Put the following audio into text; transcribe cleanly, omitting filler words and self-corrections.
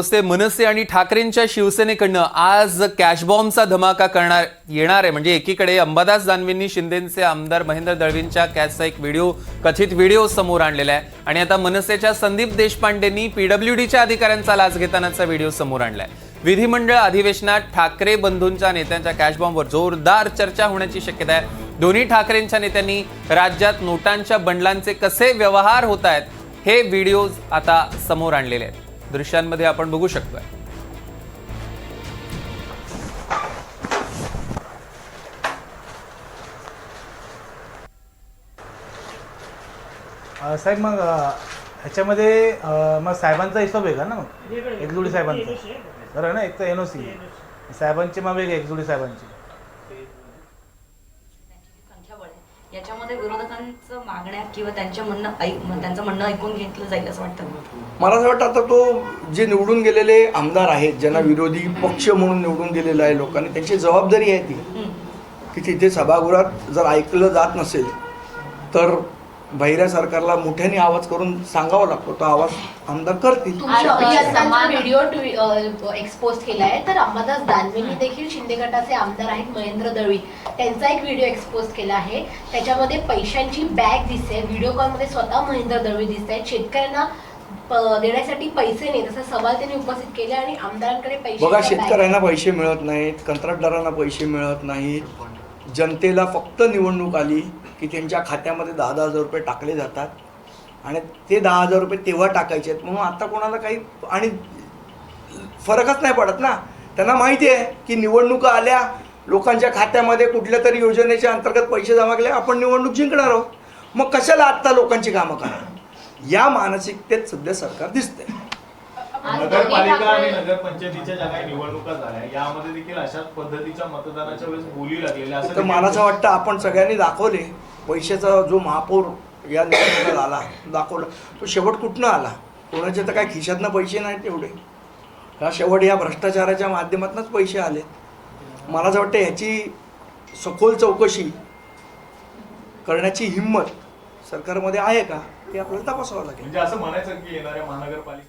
मनसे आणि ठाकरेंच्या शिवसेनेकडनं आज कॅशबॉम्बचा धमाका करणार येणार आहे। म्हणजे एकीकडे अंबादास दानवेंनी शिंदेचे आमदार महेंद्र दळवींच्या कॅचचा एक कथित व्हिडिओ समोर आणलेला आहे आणि आता मनसेच्या संदीप देशपांडेंनी पीडब्ल्यूडीच्या अधिकाऱ्यांचा लाच घेतानाचा व्हिडिओ समोर आणलाय। विधिमंडळ अधिवेशनात ठाकरे बंधूंच्या नेत्यांच्या कॅशबॉम्बवर जोरदार चर्चा होण्याची शक्यता आहे। दोन्ही ठाकरेंच्या नेत्यांनी राज्यात नोटांच्या बंडलांचे कसे व्यवहार होत आहेत हे व्हिडिओज आता समोर आणलेले आहेत। दृश्यांमध्ये आपण बघू शकतोय। साहेब मग ह्याच्यामध्ये मग साहेबांचा हिशोब आहे का ना? मग एकजुडी साहेबांचा बरं ना, एक तर एनओसी साहेबांची मग वेगळी एकजुडी साहेबांची याच्यामध्ये विरोधकांचं मागण्या किंवा त्यांचं म्हणणं ऐकून घेतलं जाईल असं वाटतं। मला असं वाटतं आता तो जे निवडून गेलेले आमदार आहेत, ज्यांना विरोधी पक्ष म्हणून निवडून गेलेला आहे लोकांनी, त्यांची जबाबदारी आहे ती की तिथे सभागृहात जर ऐकलं जात नसेल तर बहिऱ्या सरकारला मोठ्याने आवाज करून सांगावा लागतो, तो आवाज आमदार करतील। व्हिडिओ एक्सपोज केलाय तर अंबादास दानवेंनी देखील शिंदे गटाचे आमदार आहेत महेंद्र दळवी, त्यांचा एक व्हिडिओ एक्सपोज केला आहे। त्याच्यामध्ये पैशांची बॅग दिसते, व्हिडिओ कॉलमध्ये स्वतः महेंद्र दळवी दिसत आहेत। शेतकऱ्यांना देण्यासाठी पैसे नाही असा सवाल त्यांनी उपस्थित केले आणि आमदारांकडे पैसे बघा, शेतकऱ्यांना पैसे मिळत नाहीत, कंत्राटदारांना पैसे मिळत नाहीत, जनतेला फक्त निवडणूक आली की त्यांच्या खात्यामध्ये 10,000 रुपये टाकले जातात आणि ते 10,000 रुपये तेव्हा टाकायचे आहेत, म्हणून आता कोणाला काही आणि फरकच नाही पडत ना। त्यांना माहिती आहे की निवडणुका आल्या, लोकांच्या खात्यामध्ये कुठल्या तरी योजनेच्या अंतर्गत पैसे जमा केले, आपण निवडणूक जिंकणार आहोत, मग कशाला आत्ता लोकांची कामं करा, या मानसिकतेत सध्या सरकार दिसतंय। नगरपालिका आणि नगरपंचायतीच्या ज्या काही निवडणुका झाल्या यामध्ये देखील अशाच पद्धतीच्या मतदानाच्या वेळेस बोली लागलेल्या असं तर मला असं वाटतं आपण सगळ्यांनी दाखवले, पैशाचा जो महापौर या निवडणुकीत आला दाखवला, तो शेवट कुठनं आला? कोणाच्या तर काय खिशातनं पैसे नाहीत एवढे, हा शेवट या भ्रष्टाचाराच्या माध्यमातूनच पैसे आले। मला असं वाटतं ह्याची सखोल चौकशी करण्याची हिंमत सरकारमध्ये आहे का, ते आपल्याला तपासावं लागेल। म्हणजे असं म्हणायचं की येणाऱ्या महानगरपालिका